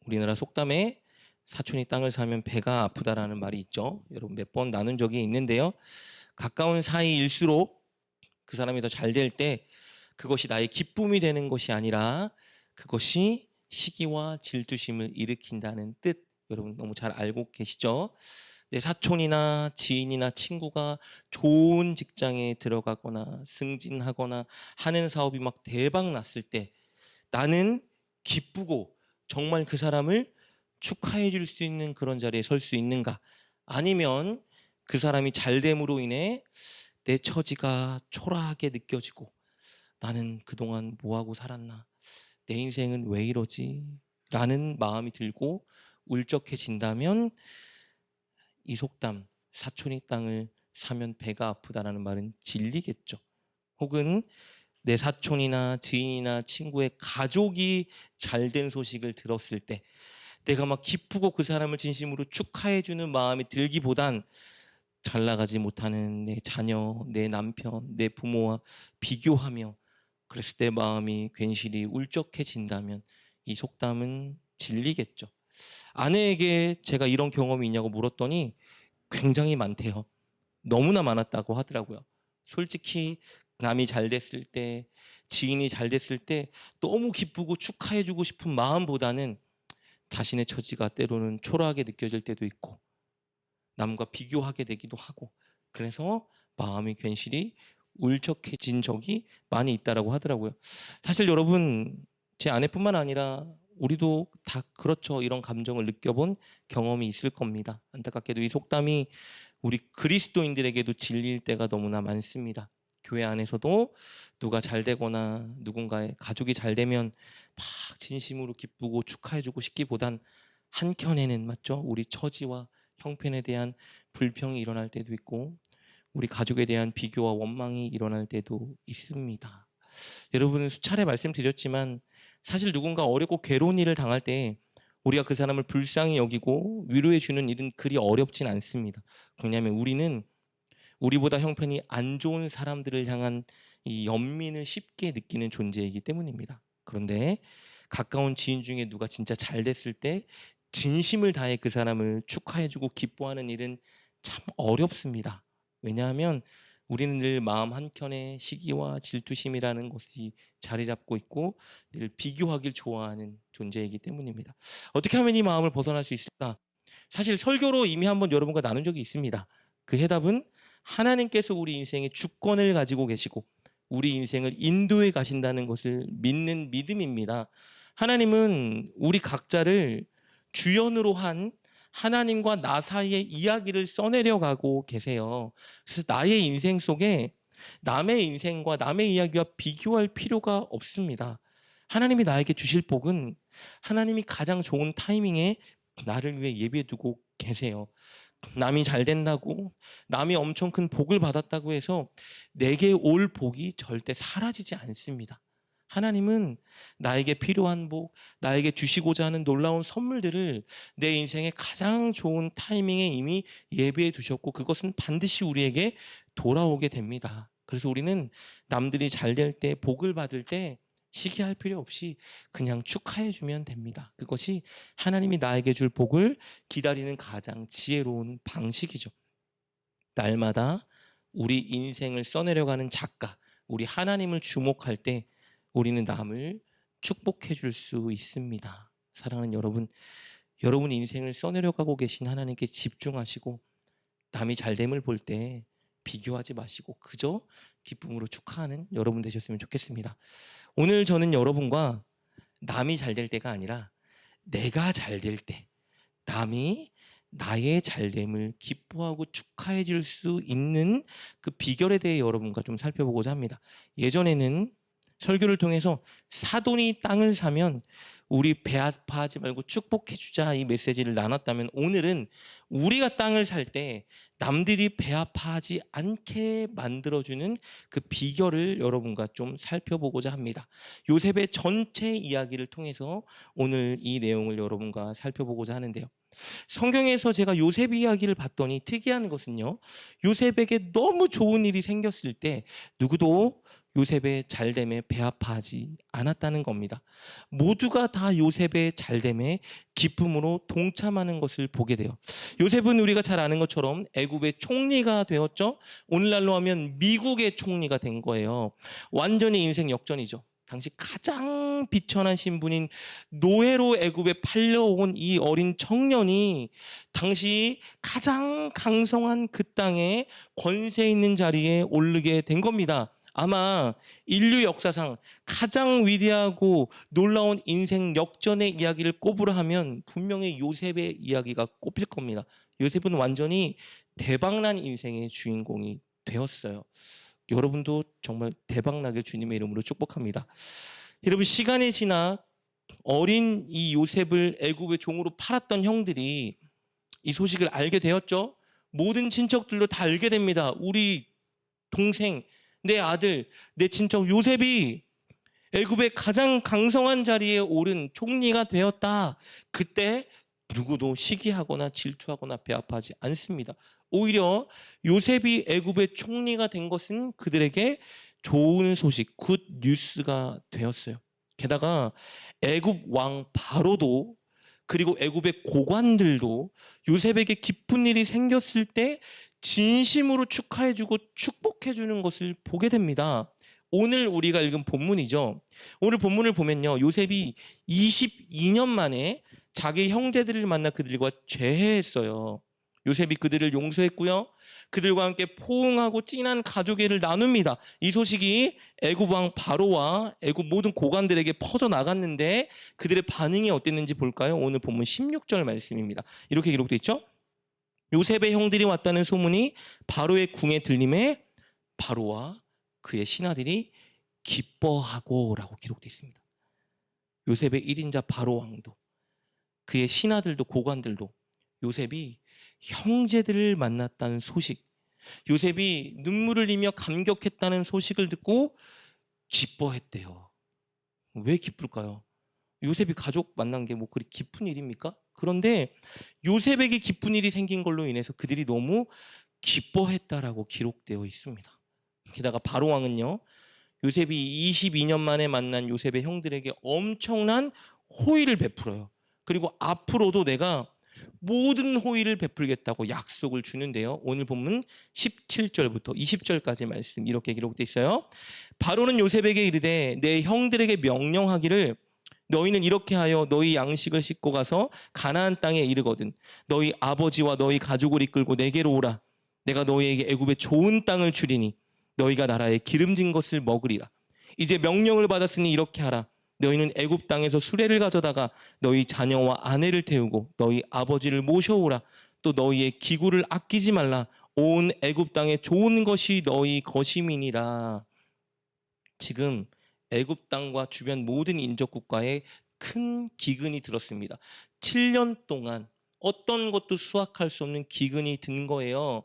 우리나라 속담에 사촌이 땅을 사면 배가 아프다라는 말이 있죠. 여러분 몇 번 나눈 적이 있는데요. 가까운 사이일수록 그 사람이 더 잘 될 때 그것이 나의 기쁨이 되는 것이 아니라 그것이 시기와 질투심을 일으킨다는 뜻, 여러분 너무 잘 알고 계시죠? 내 사촌이나 지인이나 친구가 좋은 직장에 들어가거나 승진하거나 하는 사업이 막 대박 났을 때 나는 기쁘고 정말 그 사람을 축하해 줄 수 있는 그런 자리에 설 수 있는가? 아니면 그 사람이 잘됨으로 인해 내 처지가 초라하게 느껴지고 나는 그동안 뭐하고 살았나? 내 인생은 왜 이러지? 라는 마음이 들고 울적해진다면 이 속담, 사촌이 땅을 사면 배가 아프다라는 말은 진리겠죠. 혹은 내 사촌이나 지인이나 친구의 가족이 잘된 소식을 들었을 때 내가 막 기쁘고 그 사람을 진심으로 축하해주는 마음이 들기보단 잘 나가지 못하는 내 자녀, 내 남편, 내 부모와 비교하며 그랬을 때 마음이 괜시리 울적해진다면 이 속담은 진리겠죠. 아내에게 제가 이런 경험이 있냐고 물었더니 굉장히 많대요. 너무나 많았다고 하더라고요. 솔직히 남이 잘 됐을 때, 지인이 잘 됐을 때 너무 기쁘고 축하해주고 싶은 마음보다는 자신의 처지가 때로는 초라하게 느껴질 때도 있고 남과 비교하게 되기도 하고 그래서 마음이 괜시리 울적해진 적이 많이 있다라고 하더라고요. 사실 여러분 제 아내뿐만 아니라 우리도 다 그렇죠. 이런 감정을 느껴본 경험이 있을 겁니다. 안타깝게도 이 속담이 우리 그리스도인들에게도 진리일 때가 너무나 많습니다. 교회 안에서도 누가 잘 되거나 누군가의 가족이 잘 되면 막 진심으로 기쁘고 축하해주고 싶기보단 한켠에는 맞죠? 우리 처지와 형편에 대한 불평이 일어날 때도 있고 우리 가족에 대한 비교와 원망이 일어날 때도 있습니다. 여러분 수차례 말씀드렸지만 사실 누군가 어렵고 괴로운 일을 당할 때 우리가 그 사람을 불쌍히 여기고 위로해 주는 일은 그리 어렵진 않습니다. 왜냐하면 우리는 우리보다 형편이 안 좋은 사람들을 향한 이 연민을 쉽게 느끼는 존재이기 때문입니다. 그런데 가까운 지인 중에 누가 진짜 잘 됐을 때 진심을 다해 그 사람을 축하해주고 기뻐하는 일은 참 어렵습니다. 왜냐하면 우리는 늘 마음 한켠에 시기와 질투심이라는 것이 자리 잡고 있고 늘 비교하길 좋아하는 존재이기 때문입니다. 어떻게 하면 이 마음을 벗어날 수 있을까? 사실 설교로 이미 한번 여러분과 나눈 적이 있습니다. 그 해답은 하나님께서 우리 인생의 주권을 가지고 계시고 우리 인생을 인도해 가신다는 것을 믿는 믿음입니다. 하나님은 우리 각자를 주연으로 한 하나님과 나 사이의 이야기를 써내려 가고 계세요. 그래서 나의 인생 속에 남의 인생과 남의 이야기와 비교할 필요가 없습니다. 하나님이 나에게 주실 복은 하나님이 가장 좋은 타이밍에 나를 위해 예비해 두고 계세요. 남이 잘 된다고, 남이 엄청 큰 복을 받았다고 해서 내게 올 복이 절대 사라지지 않습니다. 하나님은 나에게 필요한 복, 나에게 주시고자 하는 놀라운 선물들을 내 인생의 가장 좋은 타이밍에 이미 예비해 두셨고 그것은 반드시 우리에게 돌아오게 됩니다. 그래서 우리는 남들이 잘 될 때, 복을 받을 때 시기할 필요 없이 그냥 축하해 주면 됩니다. 그것이 하나님이 나에게 줄 복을 기다리는 가장 지혜로운 방식이죠. 날마다 우리 인생을 써내려가는 작가, 우리 하나님을 주목할 때 우리는 남을 축복해 줄 수 있습니다. 사랑하는 여러분, 여러분 인생을 써내려가고 계신 하나님께 집중하시고 남이 잘됨을 볼 때 비교하지 마시고 그저 기쁨으로 축하하는 여러분 되셨으면 좋겠습니다. 오늘 저는 여러분과 남이 잘 될 때가 아니라 내가 잘 될 때, 남이 나의 잘됨을 기뻐하고 축하해 줄 수 있는 그 비결에 대해 여러분과 좀 살펴보고자 합니다. 예전에는 설교를 통해서 사돈이 땅을 사면 우리 배 아파하지 말고 축복해 주자 이 메시지를 나눴다면 오늘은 우리가 땅을 살 때 남들이 배 아파하지 않게 만들어주는 그 비결을 여러분과 좀 살펴보고자 합니다. 요셉의 전체 이야기를 통해서 오늘 이 내용을 여러분과 살펴보고자 하는데요. 성경에서 제가 요셉 이야기를 봤더니 특이한 것은요. 요셉에게 너무 좋은 일이 생겼을 때 누구도 요셉의 잘됨에 배아파하지 않았다는 겁니다. 모두가 다 요셉의 잘됨에 기쁨으로 동참하는 것을 보게 돼요. 요셉은 우리가 잘 아는 것처럼 애굽의 총리가 되었죠. 오늘날로 하면 미국의 총리가 된 거예요. 완전히 인생 역전이죠. 당시 가장 비천한 신분인 노예로 애굽에 팔려온 이 어린 청년이 당시 가장 강성한 그 땅에 권세 있는 자리에 오르게 된 겁니다. 아마 인류 역사상 가장 위대하고 놀라운 인생 역전의 이야기를 꼽으라 하면 분명히 요셉의 이야기가 꼽힐 겁니다. 요셉은 완전히 대박난 인생의 주인공이 되었어요. 여러분도 정말 대박나게 주님의 이름으로 축복합니다. 여러분, 시간이 지나 어린 이 요셉을 애굽의 종으로 팔았던 형들이 이 소식을 알게 되었죠. 모든 친척들도 다 알게 됩니다. 우리 동생, 내 아들, 내 친척 요셉이 애굽의 가장 강성한 자리에 오른 총리가 되었다. 그때 누구도 시기하거나 질투하거나 배아파하지 않습니다. 오히려 요셉이 애굽의 총리가 된 것은 그들에게 좋은 소식, 굿 뉴스가 되었어요. 게다가 애굽 왕 바로도, 그리고 애굽의 고관들도 요셉에게 기쁜 일이 생겼을 때 진심으로 축하해주고 축복해주는 것을 보게 됩니다. 오늘 우리가 읽은 본문이죠. 오늘 본문을 보면요, 요셉이 22년 만에 자기 형제들을 만나 그들과 재회했어요. 요셉이 그들을 용서했고요, 그들과 함께 포옹하고 진한 가족애를 나눕니다. 이 소식이 애굽 왕 바로와 애굽 모든 고관들에게 퍼져나갔는데 그들의 반응이 어땠는지 볼까요? 오늘 본문 16절 말씀입니다. 이렇게 기록되어 있죠. 요셉의 형들이 왔다는 소문이 바로의 궁에 들림에 바로와 그의 신하들이 기뻐하고 라고 기록되어 있습니다. 요셉의 1인자 바로 왕도, 그의 신하들도, 고관들도 요셉이 형제들을 만났다는 소식, 요셉이 눈물을 흘리며 감격했다는 소식을 듣고 기뻐했대요. 왜 기쁠까요? 요셉이 가족 만난 게 뭐 그리 기쁜 일입니까? 그런데 요셉에게 기쁜 일이 생긴 걸로 인해서 그들이 너무 기뻐했다라고 기록되어 있습니다. 게다가 바로 왕은요, 요셉이 22년 만에 만난 요셉의 형들에게 엄청난 호의를 베풀어요. 그리고 앞으로도 내가 모든 호의를 베풀겠다고 약속을 주는데요. 오늘 본문 17절부터 20절까지 말씀 이렇게 기록되어 있어요. 바로는 요셉에게 이르되 내 형들에게 명령하기를 너희는 이렇게 하여 너희 양식을 싣고 가서 가나안 땅에 이르거든 너희 아버지와 너희 가족을 이끌고 내게로 오라. 내가 너희에게 애굽의 좋은 땅을 주리니 너희가 나라에 기름진 것을 먹으리라. 이제 명령을 받았으니 이렇게 하라. 너희는 애굽 땅에서 수레를 가져다가 너희 자녀와 아내를 태우고 너희 아버지를 모셔오라. 또 너희의 기구를 아끼지 말라. 온 애굽 땅에 좋은 것이 너희 것임이니라. 지금 애굽 땅과 주변 모든 인접 국가에 큰 기근이 들었습니다. 7년 동안 어떤 것도 수확할 수 없는 기근이 든 거예요.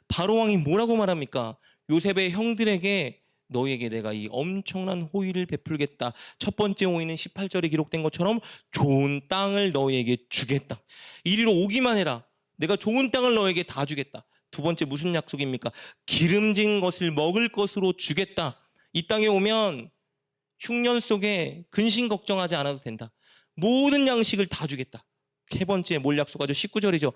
바로 왕이 뭐라고 말합니까? 요셉의 형들에게 너희에게 내가 이 엄청난 호의를 베풀겠다. 첫 번째 호의는 18절에 기록된 것처럼 좋은 땅을 너희에게 주겠다. 이리로 오기만 해라. 내가 좋은 땅을 너희에게 다 주겠다. 두 번째 무슨 약속입니까? 기름진 것을 먹을 것으로 주겠다. 이 땅에 오면 흉년 속에 근심 걱정하지 않아도 된다. 모든 양식을 다 주겠다. 세 번째 뭘 약속하죠? 19절이죠.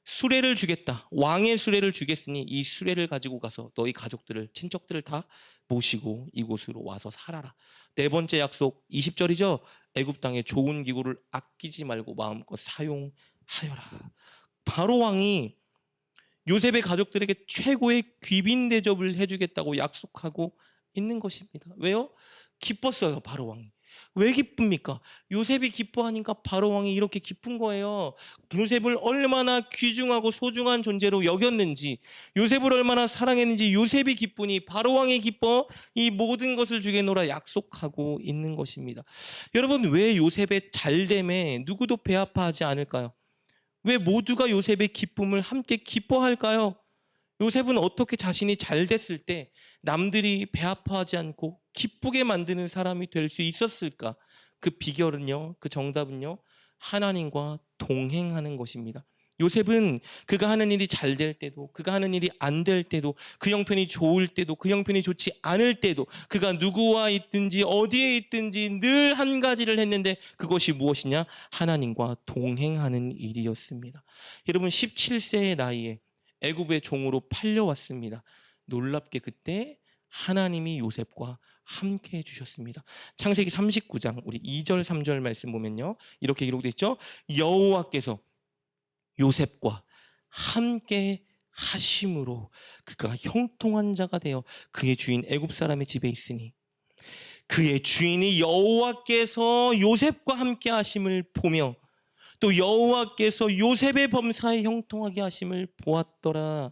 수레를 주겠다. 왕의 수레를 주겠으니 이 수레를 가지고 가서 너희 가족들을, 친척들을 다 모시고 이곳으로 와서 살아라. 네 번째 약속 20절이죠. 애굽 땅의 좋은 기구를 아끼지 말고 마음껏 사용하여라. 바로 왕이 요셉의 가족들에게 최고의 귀빈 대접을 해주겠다고 약속하고 있는 것입니다. 왜요? 기뻤어요, 바로 왕이. 왜 기쁩니까? 요셉이 기뻐하니까 바로 왕이 이렇게 기쁜 거예요. 요셉을 얼마나 귀중하고 소중한 존재로 여겼는지, 요셉을 얼마나 사랑했는지 요셉이 기쁘니 바로 왕이 기뻐 이 모든 것을 주겠노라 약속하고 있는 것입니다. 여러분, 왜 요셉의 잘됨에 누구도 배아파하지 않을까요? 왜 모두가 요셉의 기쁨을 함께 기뻐할까요? 요셉은 어떻게 자신이 잘 됐을 때 남들이 배아파하지 않고 기쁘게 만드는 사람이 될 수 있었을까? 그 비결은요, 그 정답은요, 하나님과 동행하는 것입니다. 요셉은 그가 하는 일이 잘 될 때도, 그가 하는 일이 안 될 때도, 그 형편이 좋을 때도, 그 형편이 좋지 않을 때도, 그가 누구와 있든지 어디에 있든지 늘 한 가지를 했는데, 그것이 무엇이냐? 하나님과 동행하는 일이었습니다. 여러분, 17세의 나이에 애굽의 종으로 팔려왔습니다. 놀랍게 그때 하나님이 요셉과 함께 해주셨습니다. 창세기 39장 우리 2절 3절 말씀 보면요, 이렇게 기록되어 있죠. 여호와께서 요셉과 함께 하심으로 그가 형통한 자가 되어 그의 주인 애굽 사람의 집에 있으니, 그의 주인이 여호와께서 요셉과 함께 하심을 보며 또 여호와께서 요셉의 범사에 형통하게 하심을 보았더라.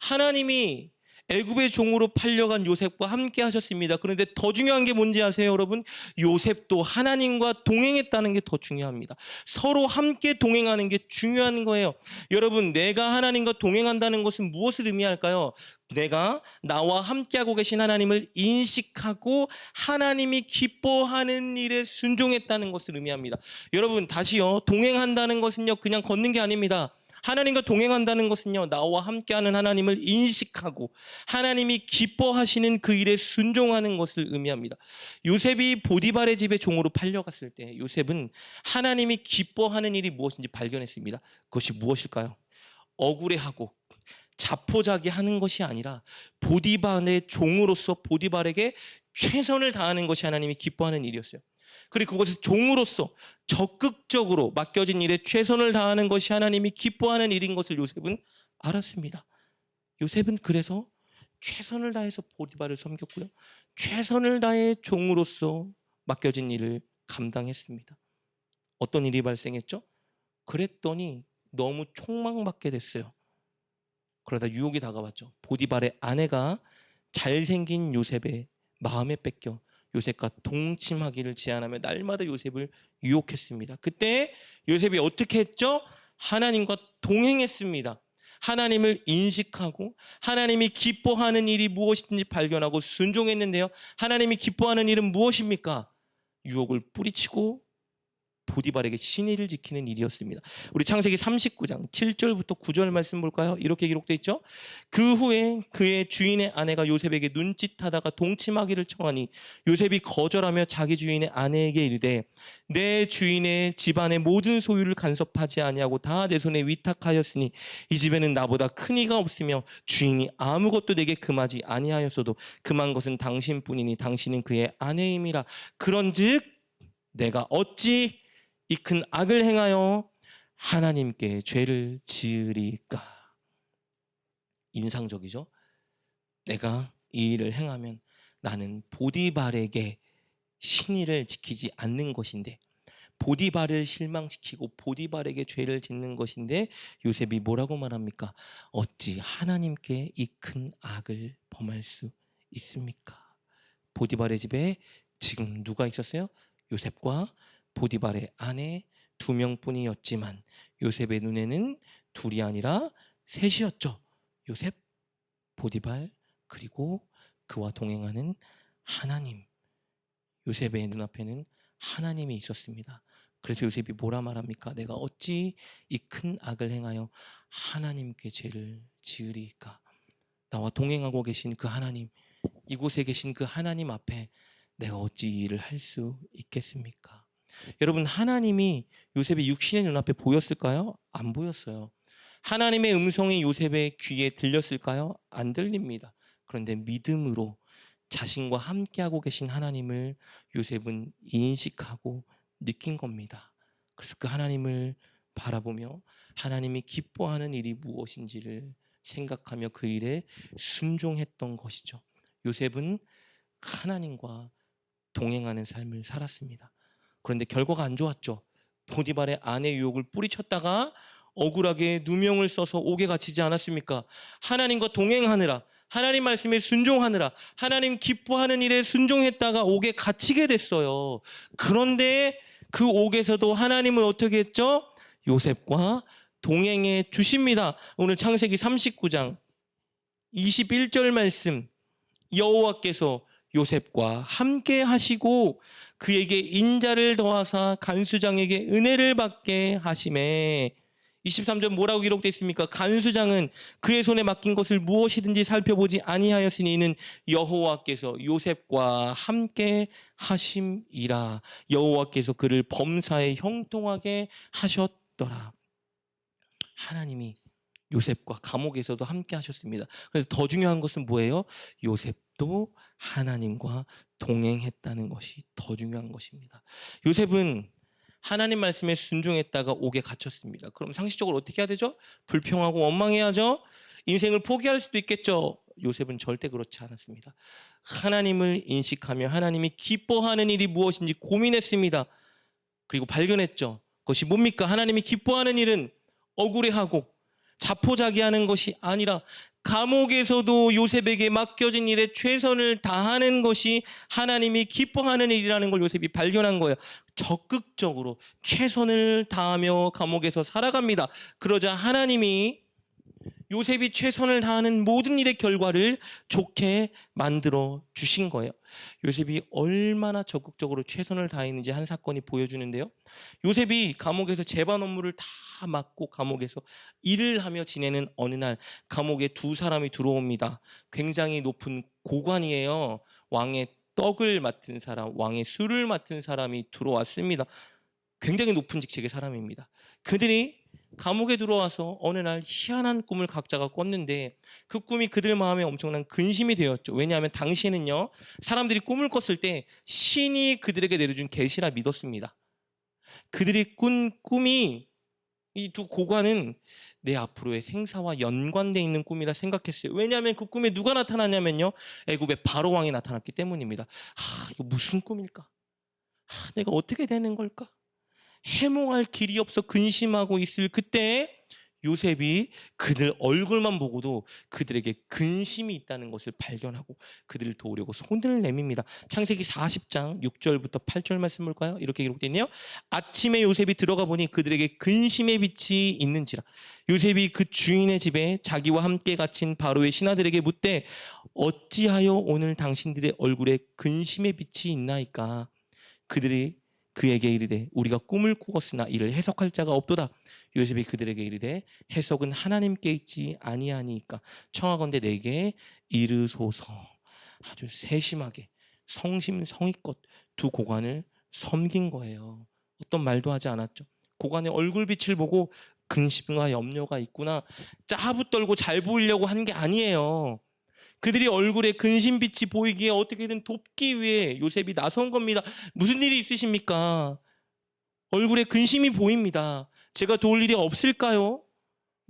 하나님이 애굽의 종으로 팔려간 요셉과 함께 하셨습니다. 그런데 더 중요한 게 뭔지 아세요, 여러분? 요셉도 하나님과 동행했다는 게 더 중요합니다. 서로 함께 동행하는 게 중요한 거예요. 여러분, 내가 하나님과 동행한다는 것은 무엇을 의미할까요? 내가 나와 함께하고 계신 하나님을 인식하고 하나님이 기뻐하는 일에 순종했다는 것을 의미합니다. 여러분, 다시요, 동행한다는 것은요, 그냥 걷는 게 아닙니다. 하나님과 동행한다는 것은요, 나와 함께하는 하나님을 인식하고 하나님이 기뻐하시는 그 일에 순종하는 것을 의미합니다. 요셉이 보디발의 집에 종으로 팔려갔을 때 요셉은 하나님이 기뻐하는 일이 무엇인지 발견했습니다. 그것이 무엇일까요? 억울해하고 자포자기하는 것이 아니라 보디발의 종으로서 보디발에게 최선을 다하는 것이 하나님이 기뻐하는 일이었어요. 그리고 그것을 종으로서 적극적으로 맡겨진 일에 최선을 다하는 것이 하나님이 기뻐하는 일인 것을 요셉은 알았습니다. 요셉은 그래서 최선을 다해서 보디발을 섬겼고요, 최선을 다해 종으로서 맡겨진 일을 감당했습니다. 어떤 일이 발생했죠? 그랬더니 너무 촉망받게 됐어요. 그러다 유혹이 다가왔죠. 보디발의 아내가 잘생긴 요셉의 마음에 뺏겨 요셉과 동침하기를 제안하며 날마다 요셉을 유혹했습니다. 그때 요셉이 어떻게 했죠? 하나님과 동행했습니다. 하나님을 인식하고 하나님이 기뻐하는 일이 무엇인지 발견하고 순종했는데요, 하나님이 기뻐하는 일은 무엇입니까? 유혹을 뿌리치고 보디발에게 신의를 지키는 일이었습니다. 우리 창세기 39장 7절부터 9절 말씀 볼까요? 이렇게 기록되어 있죠. 그 후에 그의 주인의 아내가 요셉에게 눈짓하다가 동침하기를 청하니 요셉이 거절하며 자기 주인의 아내에게 이르되, 내 주인의 집안의 모든 소유를 간섭하지 아니하고 다 내 손에 위탁하였으니 이 집에는 나보다 큰 이가 없으며 주인이 아무것도 내게 금하지 아니하였어도 금한 것은 당신뿐이니 당신은 그의 아내임이라. 그런즉 내가 어찌 이 큰 악을 행하여 하나님께 죄를 지으리까? 인상적이죠? 내가 이 일을 행하면 나는 보디발에게 신의를 지키지 않는 것인데, 보디발을 실망시키고 보디발에게 죄를 짓는 것인데 요셉이 뭐라고 말합니까? 어찌 하나님께 이 큰 악을 범할 수 있습니까? 보디발의 집에 지금 누가 있었어요? 요셉과 보디발의 아내 2명뿐이었지만 요셉의 눈에는 둘이 아니라 셋이었죠. 요셉, 보디발, 그리고 그와 동행하는 하나님. 요셉의 눈앞에는 하나님이 있었습니다. 그래서 요셉이 뭐라 말합니까? 내가 어찌 이 큰 악을 행하여 하나님께 죄를 지으리까? 나와 동행하고 계신 그 하나님, 이곳에 계신 그 하나님 앞에 내가 어찌 이 일을 할 수 있겠습니까? 여러분, 하나님이 요셉의 육신의 눈앞에 보였을까요? 안 보였어요. 하나님의 음성이 요셉의 귀에 들렸을까요? 안 들립니다. 그런데 믿음으로 자신과 함께하고 계신 하나님을 요셉은 인식하고 느낀 겁니다. 그래서 그 하나님을 바라보며 하나님이 기뻐하는 일이 무엇인지를 생각하며 그 일에 순종했던 것이죠. 요셉은 하나님과 동행하는 삶을 살았습니다. 그런데 결과가 안 좋았죠. 보디발의 아내 유혹을 뿌리쳤다가 억울하게 누명을 써서 옥에 갇히지 않았습니까? 하나님과 동행하느라, 하나님 말씀에 순종하느라, 하나님 기뻐하는 일에 순종했다가 옥에 갇히게 됐어요. 그런데 그 옥에서도 하나님은 어떻게 했죠? 요셉과 동행해 주십니다. 오늘 창세기 39장 21절 말씀, 여호와께서 요셉과 함께 하시고 그에게 인자를 더하사 간수장에게 은혜를 받게 하시매. 23절 뭐라고 기록되어 있습니까? 간수장은 그의 손에 맡긴 것을 무엇이든지 살펴보지 아니하였으니 이는 여호와께서 요셉과 함께 하심이라. 여호와께서 그를 범사에 형통하게 하셨더라. 하나님이 요셉과 감옥에서도 함께 하셨습니다. 그래서 더 중요한 것은 뭐예요? 요셉도 하나님과 동행했다는 것이 더 중요한 것입니다. 요셉은 하나님 말씀에 순종했다가 옥에 갇혔습니다. 그럼 상식적으로 어떻게 해야 되죠? 불평하고 원망해야죠. 인생을 포기할 수도 있겠죠. 요셉은 절대 그렇지 않았습니다. 하나님을 인식하며 하나님이 기뻐하는 일이 무엇인지 고민했습니다. 그리고 발견했죠. 그것이 뭡니까? 하나님이 기뻐하는 일은 억울해하고 자포자기하는 것이 아니라 감옥에서도 요셉에게 맡겨진 일에 최선을 다하는 것이 하나님이 기뻐하는 일이라는 걸 요셉이 발견한 거예요. 적극적으로 최선을 다하며 감옥에서 살아갑니다. 그러자 하나님이 요셉이 최선을 다하는 모든 일의 결과를 좋게 만들어 주신 거예요. 요셉이 얼마나 적극적으로 최선을 다했는지 한 사건이 보여주는데요. 요셉이 감옥에서 재반 업무를 다 맡고 감옥에서 일을 하며 지내는 어느 날 감옥에 두 사람이 들어옵니다. 굉장히 높은 고관이에요. 왕의 떡을 맡은 사람, 왕의 술을 맡은 사람이 들어왔습니다. 굉장히 높은 직책의 사람입니다. 그들이 감옥에 들어와서 어느 날 희한한 꿈을 각자가 꿨는데 그 꿈이 그들 마음에 엄청난 근심이 되었죠. 왜냐하면 당시에는요, 사람들이 꿈을 꿨을 때 신이 그들에게 내려준 계시라 믿었습니다. 그들이 꾼 꿈이, 이 두 고관은 내 앞으로의 생사와 연관되어 있는 꿈이라 생각했어요. 왜냐하면 그 꿈에 누가 나타나냐면요, 애굽의 바로 왕이 나타났기 때문입니다. 이거 무슨 꿈일까? 내가 어떻게 되는 걸까? 해몽할 길이 없어 근심하고 있을 그때 요셉이 그들 얼굴만 보고도 그들에게 근심이 있다는 것을 발견하고 그들을 도우려고 손을 내밉니다. 창세기 40장 6절부터 8절 말씀 볼까요? 이렇게 기록되어 있네요. 아침에 요셉이 들어가 보니 그들에게 근심의 빛이 있는지라. 요셉이 그 주인의 집에 자기와 함께 갇힌 바로의 신하들에게 묻되 어찌하여 오늘 당신들의 얼굴에 근심의 빛이 있나이까? 그들이 그에게 이르되 우리가 꿈을 꾸었으나 이를 해석할 자가 없도다. 요셉이 그들에게 이르되 해석은 하나님께 있지 아니하니까 청하건대 내게 이르소서. 아주 세심하게 성심성의껏 두 고관을 섬긴 거예요. 어떤 말도 하지 않았죠. 고관의 얼굴빛을 보고 근심과 염려가 있구나, 짜부 떨고 잘 보이려고 한 게 아니에요. 그들이 얼굴에 근심빛이 보이기에 어떻게든 돕기 위해 요셉이 나선 겁니다. 무슨 일이 있으십니까? 얼굴에 근심이 보입니다. 제가 도울 일이 없을까요?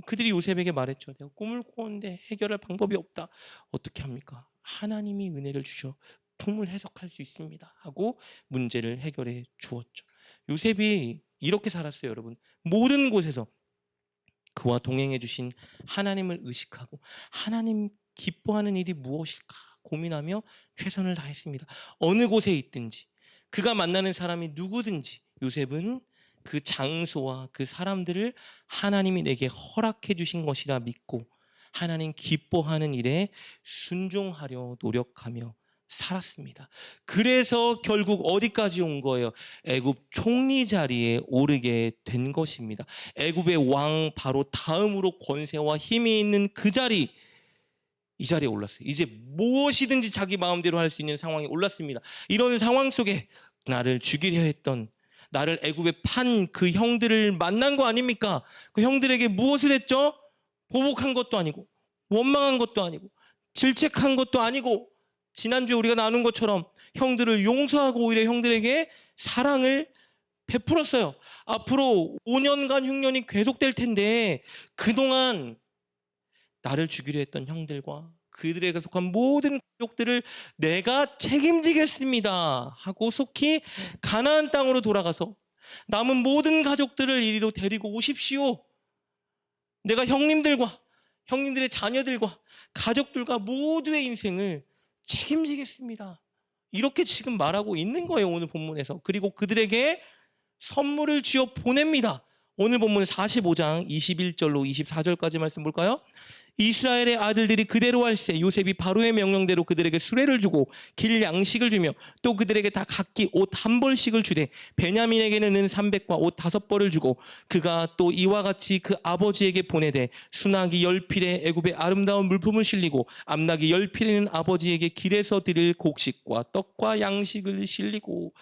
그들이 요셉에게 말했죠. 내가 꿈을 꾸었는데 해결할 방법이 없다. 어떻게 합니까? 하나님이 은혜를 주셔 꿈을 해석할 수 있습니다 하고 문제를 해결해 주었죠. 요셉이 이렇게 살았어요, 여러분. 모든 곳에서 그와 동행해 주신 하나님을 의식하고 하나님 기뻐하는 일이 무엇일까 고민하며 최선을 다했습니다. 어느 곳에 있든지 그가 만나는 사람이 누구든지 요셉은 그 장소와 그 사람들을 하나님이 내게 허락해 주신 것이라 믿고 하나님 기뻐하는 일에 순종하려 노력하며 살았습니다. 그래서 결국 어디까지 온 거예요? 애굽 총리 자리에 오르게 된 것입니다. 애굽의 왕 바로 다음으로 권세와 힘이 있는 그 자리, 이 자리에 올랐어요. 이제 무엇이든지 자기 마음대로 할 수 있는 상황에 올랐습니다. 이런 상황 속에 나를 죽이려 했던, 나를 애굽에 판 그 형들을 만난 거 아닙니까? 그 형들에게 무엇을 했죠? 보복한 것도 아니고 원망한 것도 아니고 질책한 것도 아니고 지난주에 우리가 나눈 것처럼 형들을 용서하고 오히려 형들에게 사랑을 베풀었어요. 앞으로 5년간 흉년이 계속될 텐데 그동안 나를 죽이려 했던 형들과 그들에게 속한 모든 가족들을 내가 책임지겠습니다 하고 속히 가나안 땅으로 돌아가서 남은 모든 가족들을 이리로 데리고 오십시오. 내가 형님들과 형님들의 자녀들과 가족들과 모두의 인생을 책임지겠습니다. 이렇게 지금 말하고 있는 거예요, 오늘 본문에서. 그리고 그들에게 선물을 쥐어 보냅니다. 오늘 본문 45장 21절로 24절까지 말씀 볼까요? 이스라엘의 아들들이 그대로 할세 요셉이 바로의 명령대로 그들에게 수레를 주고 길 양식을 주며 또 그들에게 다 각기 옷 한 벌씩을 주되 베냐민에게는 은 300과 옷 5벌을 주고 그가 또 이와 같이 그 아버지에게 보내되 수나기 10필에 애굽의 아름다운 물품을 실리고 암나기 10필에는 아버지에게 길에서 드릴 곡식과 떡과 양식을 실리고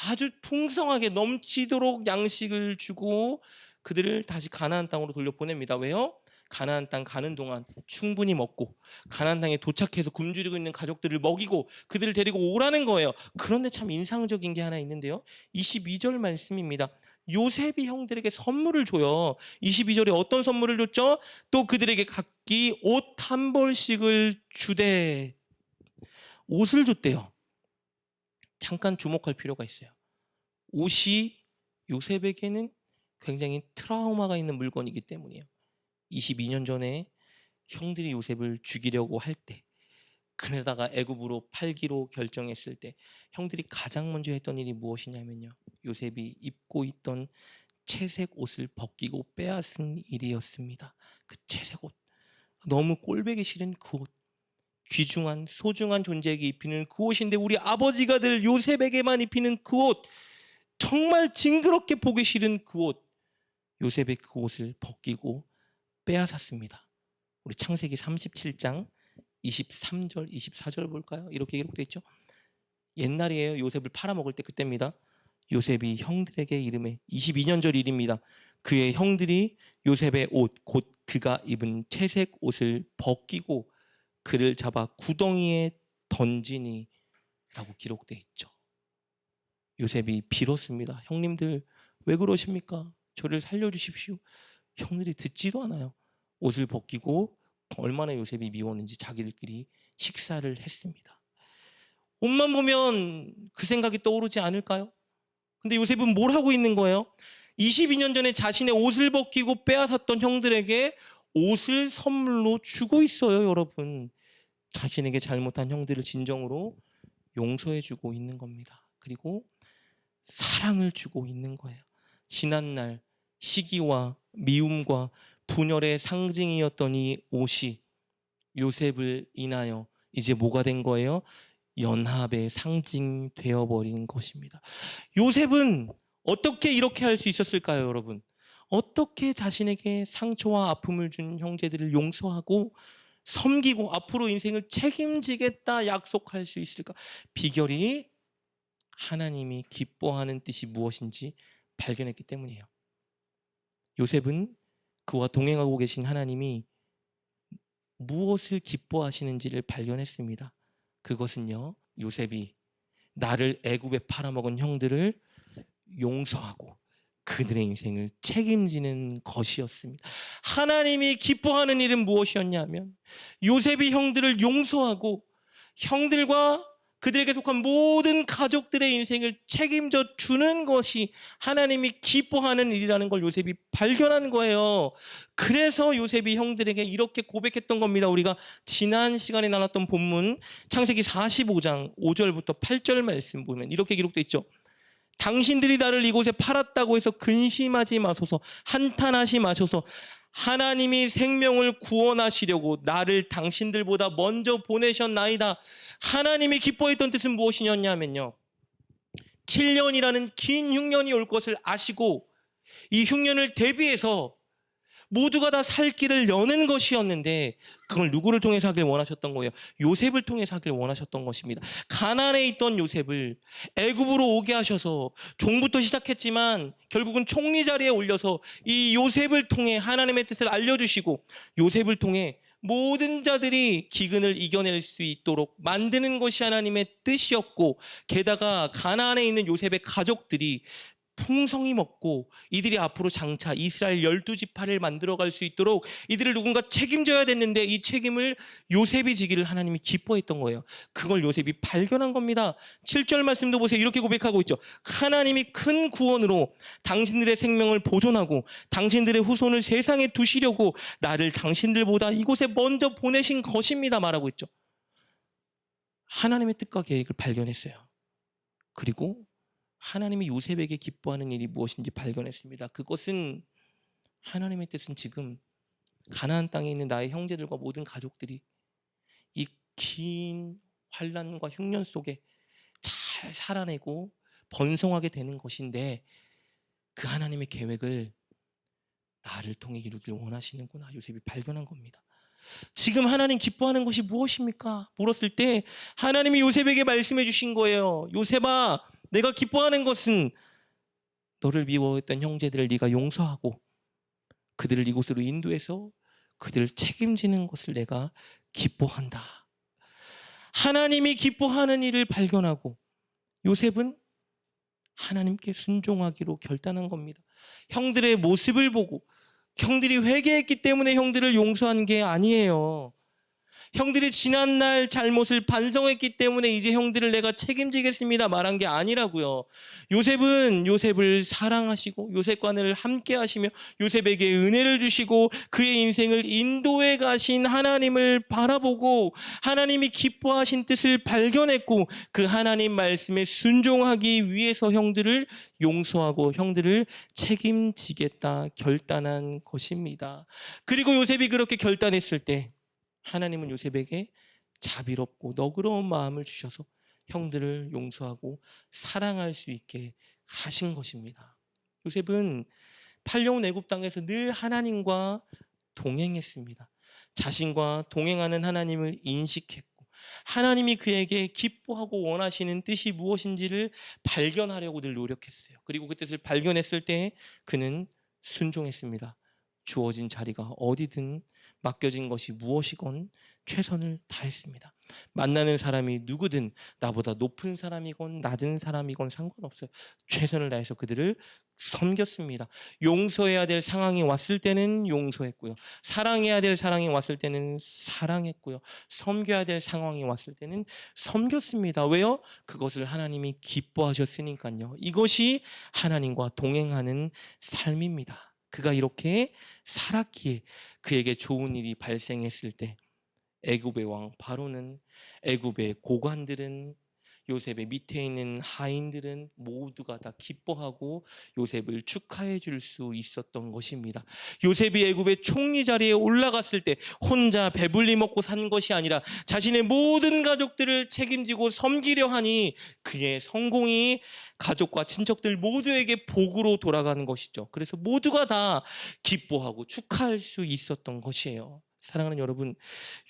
아주 풍성하게 넘치도록 양식을 주고 그들을 다시 가나안 땅으로 돌려보냅니다. 왜요? 가나안 땅 가는 동안 충분히 먹고 가나안 땅에 도착해서 굶주리고 있는 가족들을 먹이고 그들을 데리고 오라는 거예요. 그런데 참 인상적인 게 하나 있는데요. 22절 말씀입니다. 요셉이 형들에게 선물을 줘요. 22절에 어떤 선물을 줬죠? 또 그들에게 각기 옷 한 벌씩을 주되 옷을 줬대요. 잠깐 주목할 필요가 있어요. 옷이 요셉에게는 굉장히 트라우마가 있는 물건이기 때문이에요. 22년 전에 형들이 요셉을 죽이려고 할 때 그러다가 애굽으로 팔기로 결정했을 때 형들이 가장 먼저 했던 일이 무엇이냐면요. 요셉이 입고 있던 채색 옷을 벗기고 빼앗은 일이었습니다. 그 채색 옷. 너무 꼴보기 싫은 그 옷. 귀중한 소중한 존재에게 입히는 그 옷인데 우리 아버지가 늘 요셉에게만 입히는 그 옷. 정말 징그럽게 보기 싫은 그 옷. 요셉의 그 옷을 벗기고 빼앗았습니다. 우리 창세기 37장 23절, 24절 볼까요? 이렇게 기록되어 있죠. 옛날이에요. 요셉을 팔아먹을 때 그때입니다. 요셉이 형들에게 이름해 22년 전 일입니다. 그의 형들이 요셉의 옷, 곧 그가 입은 채색 옷을 벗기고 그를 잡아 구덩이에 던지니 라고 기록되어 있죠. 요셉이 빌었습니다. 형님들 왜 그러십니까? 저를 살려주십시오. 형들이 듣지도 않아요. 옷을 벗기고 얼마나 요셉이 미웠는지 자기들끼리 식사를 했습니다. 옷만 보면 그 생각이 떠오르지 않을까요? 근데 요셉은 뭘 하고 있는 거예요? 22년 전에 자신의 옷을 벗기고 빼앗았던 형들에게 옷을 선물로 주고 있어요, 여러분. 자신에게 잘못한 형들을 진정으로 용서해주고 있는 겁니다. 그리고 사랑을 주고 있는 거예요. 지난날 시기와 미움과 분열의 상징이었던 이 옷이 요셉을 인하여 이제 뭐가 된 거예요? 연합의 상징이 되어버린 것입니다. 요셉은 어떻게 이렇게 할 수 있었을까요, 여러분? 어떻게 자신에게 상처와 아픔을 준 형제들을 용서하고 섬기고 앞으로 인생을 책임지겠다 약속할 수 있을까? 비결이 하나님이 기뻐하는 뜻이 무엇인지 발견했기 때문이에요. 요셉은 그와 동행하고 계신 하나님이 무엇을 기뻐하시는지를 발견했습니다. 그것은요, 요셉이 나를 애굽에 팔아먹은 형들을 용서하고 그들의 인생을 책임지는 것이었습니다. 하나님이 기뻐하는 일은 무엇이었냐면 요셉이 형들을 용서하고 형들과 그들에게 속한 모든 가족들의 인생을 책임져 주는 것이 하나님이 기뻐하는 일이라는 걸 요셉이 발견한 거예요. 그래서 요셉이 형들에게 이렇게 고백했던 겁니다. 우리가 지난 시간에 나눴던 본문 창세기 45장 5절부터 8절 말씀 보면 이렇게 기록되어 있죠. 당신들이 나를 이곳에 팔았다고 해서 근심하지 마소서, 한탄하지 마소서. 하나님이 생명을 구원하시려고 나를 당신들보다 먼저 보내셨나이다. 하나님이 기뻐했던 뜻은 무엇이냐면요, 7년이라는 긴 흉년이 올 것을 아시고 이 흉년을 대비해서 모두가 다 살 길을 여는 것이었는데 그걸 누구를 통해서 하길 원하셨던 거예요? 요셉을 통해서 하길 원하셨던 것입니다. 가나안에 있던 요셉을 애굽으로 오게 하셔서 종부터 시작했지만 결국은 총리 자리에 올려서 이 요셉을 통해 하나님의 뜻을 알려주시고 요셉을 통해 모든 자들이 기근을 이겨낼 수 있도록 만드는 것이 하나님의 뜻이었고, 게다가 가나안에 있는 요셉의 가족들이 풍성히 먹고 이들이 앞으로 장차 이스라엘 12지파를 만들어갈 수 있도록 이들을 누군가 책임져야 됐는데 이 책임을 요셉이 지기를 하나님이 기뻐했던 거예요. 그걸 요셉이 발견한 겁니다. 7절 말씀도 보세요. 이렇게 고백하고 있죠. 하나님이 큰 구원으로 당신들의 생명을 보존하고 당신들의 후손을 세상에 두시려고 나를 당신들보다 이곳에 먼저 보내신 것입니다 말하고 있죠. 하나님의 뜻과 계획을 발견했어요. 그리고 하나님이 요셉에게 기뻐하는 일이 무엇인지 발견했습니다. 그것은 하나님의 뜻은 지금 가나안 땅에 있는 나의 형제들과 모든 가족들이 이 긴 환난과 흉년 속에 잘 살아내고 번성하게 되는 것인데 그 하나님의 계획을 나를 통해 이루길 원하시는구나 요셉이 발견한 겁니다. 지금 하나님 기뻐하는 것이 무엇입니까? 물었을 때 하나님이 요셉에게 말씀해 주신 거예요. 요셉아, 내가 기뻐하는 것은 너를 미워했던 형제들을 네가 용서하고 그들을 이곳으로 인도해서 그들을 책임지는 것을 내가 기뻐한다. 하나님이 기뻐하는 일을 발견하고 요셉은 하나님께 순종하기로 결단한 겁니다. 형들의 모습을 보고 형들이 회개했기 때문에 형들을 용서한 게 아니에요. 형들이 지난날 잘못을 반성했기 때문에 이제 형들을 내가 책임지겠습니다 말한 게 아니라고요. 요셉은 요셉을 사랑하시고 요셉과 늘 함께 하시며 요셉에게 은혜를 주시고 그의 인생을 인도해 가신 하나님을 바라보고 하나님이 기뻐하신 뜻을 발견했고 그 하나님 말씀에 순종하기 위해서 형들을 용서하고 형들을 책임지겠다 결단한 것입니다. 그리고 요셉이 그렇게 결단했을 때 하나님은 요셉에게 자비롭고 너그러운 마음을 주셔서 형들을 용서하고 사랑할 수 있게 하신 것입니다. 요셉은 팔려온 애굽 땅에서 늘 하나님과 동행했습니다. 자신과 동행하는 하나님을 인식했고 하나님이 그에게 기뻐하고 원하시는 뜻이 무엇인지를 발견하려고 늘 노력했어요. 그리고 그 뜻을 발견했을 때 그는 순종했습니다. 주어진 자리가 어디든 맡겨진 것이 무엇이건 최선을 다했습니다. 만나는 사람이 누구든 나보다 높은 사람이건 낮은 사람이건 상관없어요. 최선을 다해서 그들을 섬겼습니다. 용서해야 될 상황이 왔을 때는 용서했고요. 사랑해야 될 상황이 왔을 때는 사랑했고요. 섬겨야 될 상황이 왔을 때는 섬겼습니다. 왜요? 그것을 하나님이 기뻐하셨으니까요. 이것이 하나님과 동행하는 삶입니다. 그가 이렇게 살았기에 그에게 좋은 일이 발생했을 때 애굽의 왕 바로는 애굽의 고관들은 요셉의 밑에 있는 하인들은 모두가 다 기뻐하고 요셉을 축하해 줄 수 있었던 것입니다. 요셉이 애굽의 총리 자리에 올라갔을 때 혼자 배불리 먹고 산 것이 아니라 자신의 모든 가족들을 책임지고 섬기려 하니 그의 성공이 가족과 친척들 모두에게 복으로 돌아가는 것이죠. 그래서 모두가 다 기뻐하고 축하할 수 있었던 것이에요. 사랑하는 여러분,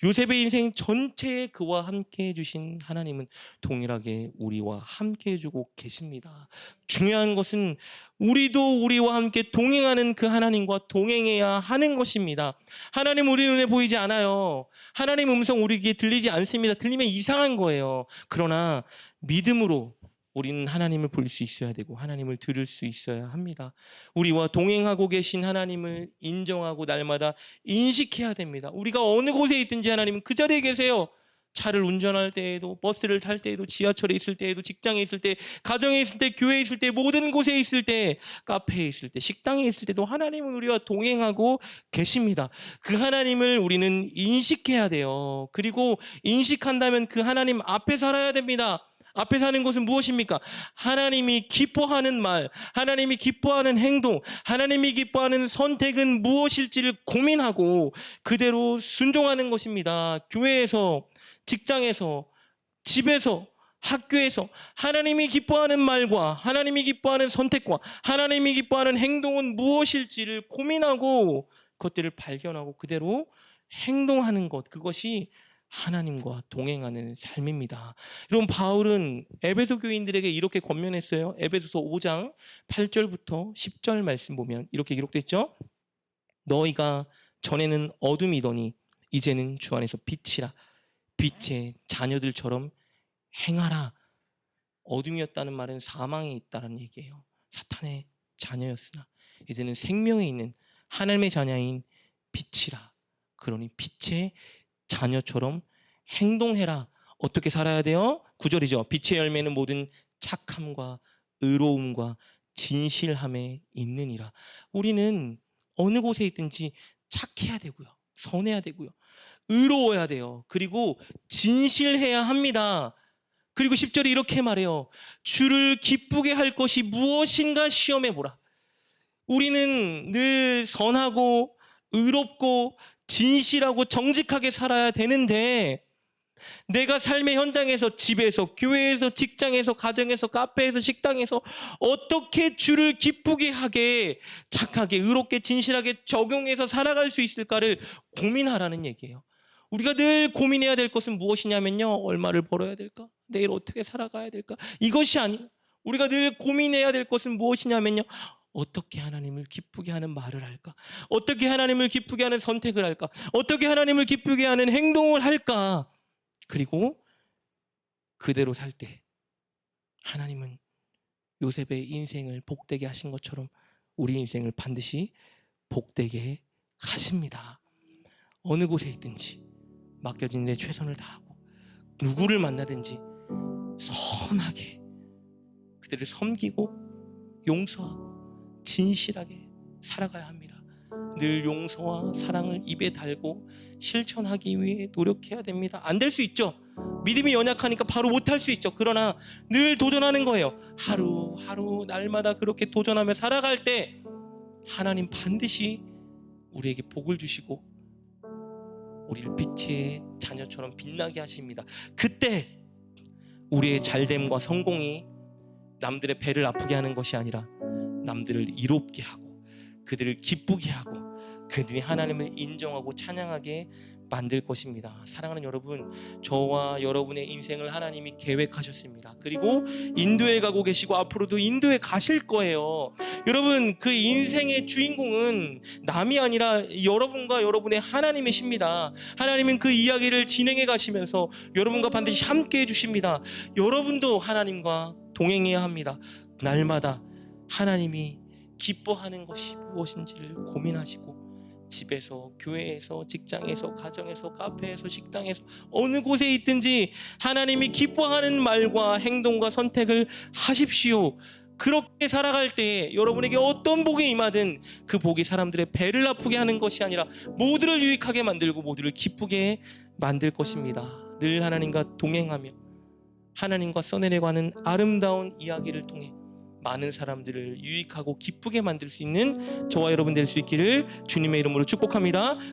요셉의 인생 전체에 그와 함께 해주신 하나님은 동일하게 우리와 함께 해주고 계십니다. 중요한 것은 우리도 우리와 함께 동행하는 그 하나님과 동행해야 하는 것입니다. 하나님 우리 눈에 보이지 않아요. 하나님 음성 우리에게 들리지 않습니다. 들리면 이상한 거예요. 그러나 믿음으로 우리는 하나님을 볼 수 있어야 되고 하나님을 들을 수 있어야 합니다. 우리와 동행하고 계신 하나님을 인정하고 날마다 인식해야 됩니다. 우리가 어느 곳에 있든지 하나님은 그 자리에 계세요. 차를 운전할 때에도, 버스를 탈 때에도, 지하철에 있을 때에도, 직장에 있을 때, 가정에 있을 때, 교회에 있을 때, 모든 곳에 있을 때, 카페에 있을 때, 식당에 있을 때도 하나님은 우리와 동행하고 계십니다. 그 하나님을 우리는 인식해야 돼요. 그리고 인식한다면 그 하나님 앞에 살아야 됩니다. 앞에 사는 것은 무엇입니까? 하나님이 기뻐하는 말, 하나님이 기뻐하는 행동, 하나님이 기뻐하는 선택은 무엇일지를 고민하고 그대로 순종하는 것입니다. 교회에서, 직장에서, 집에서, 학교에서 하나님이 기뻐하는 말과 하나님이 기뻐하는 선택과 하나님이 기뻐하는 행동은 무엇일지를 고민하고 그것들을 발견하고 그대로 행동하는 것, 그것이 하나님과 동행하는 삶입니다. 여러분, 바울은 에베소 교인들에게 이렇게 권면했어요. 에베소서 5장 8절부터 10절 말씀 보면 이렇게 기록됐죠. 너희가 전에는 어둠이더니 이제는 주 안에서 빛이라. 빛의 자녀들처럼 행하라. 어둠이었다는 말은 사망에 있다는 얘기예요. 사탄의 자녀였으나 이제는 생명에 있는 하나님의 자녀인 빛이라. 그러니 빛의 자녀처럼 행동해라. 어떻게 살아야 돼요? 9절이죠. 빛의 열매는 모든 착함과 의로움과 진실함에 있느니라. 우리는 어느 곳에 있든지 착해야 되고요. 선해야 되고요. 의로워야 돼요. 그리고 진실해야 합니다. 그리고 10절에 이렇게 말해요. 주를 기쁘게 할 것이 무엇인가 시험해 보라. 우리는 늘 선하고 의롭고 진실하고 정직하게 살아야 되는데, 내가 삶의 현장에서, 집에서, 교회에서, 직장에서, 가정에서, 카페에서, 식당에서 어떻게 주를 기쁘게 하게 착하게 의롭게 진실하게 적용해서 살아갈 수 있을까를 고민하라는 얘기예요. 우리가 늘 고민해야 될 것은 무엇이냐면요, 얼마를 벌어야 될까? 내일 어떻게 살아가야 될까? 이것이 아니에요. 우리가 늘 고민해야 될 것은 무엇이냐면요, 어떻게 하나님을 기쁘게 하는 말을 할까? 어떻게 하나님을 기쁘게 하는 선택을 할까? 어떻게 하나님을 기쁘게 하는 행동을 할까? 그리고 그대로 살 때 하나님은 요셉의 인생을 복되게 하신 것처럼 우리 인생을 반드시 복되게 하십니다. 어느 곳에 있든지 맡겨진 내 최선을 다하고 누구를 만나든지 선하게 그들을 섬기고 용서하고 진실하게 살아가야 합니다. 늘 용서와 사랑을 입에 달고 실천하기 위해 노력해야 됩니다. 안 될 수 있죠. 믿음이 연약하니까 바로 못할 수 있죠. 그러나 늘 도전하는 거예요. 하루하루 날마다 그렇게 도전하며 살아갈 때 하나님 반드시 우리에게 복을 주시고 우리를 빛의 자녀처럼 빛나게 하십니다. 그때 우리의 잘됨과 성공이 남들의 배를 아프게 하는 것이 아니라 남들을 이롭게 하고 그들을 기쁘게 하고 그들이 하나님을 인정하고 찬양하게 만들 것입니다. 사랑하는 여러분, 저와 여러분의 인생을 하나님이 계획하셨습니다. 그리고 인도에 가고 계시고 앞으로도 인도에 가실 거예요. 여러분, 그 인생의 주인공은 남이 아니라 여러분과 여러분의 하나님이십니다. 하나님은 그 이야기를 진행해 가시면서 여러분과 반드시 함께 해주십니다. 여러분도 하나님과 동행해야 합니다. 날마다 하나님이 기뻐하는 것이 무엇인지를 고민하시고 집에서, 교회에서, 직장에서, 가정에서, 카페에서, 식당에서 어느 곳에 있든지 하나님이 기뻐하는 말과 행동과 선택을 하십시오. 그렇게 살아갈 때 여러분에게 어떤 복이 임하든 그 복이 사람들의 배를 아프게 하는 것이 아니라 모두를 유익하게 만들고 모두를 기쁘게 만들 것입니다. 늘 하나님과 동행하며 하나님과 써내려가는 아름다운 이야기를 통해 많은 사람들을 유익하고 기쁘게 만들 수 있는 저와 여러분 될 수 있기를 주님의 이름으로 축복합니다.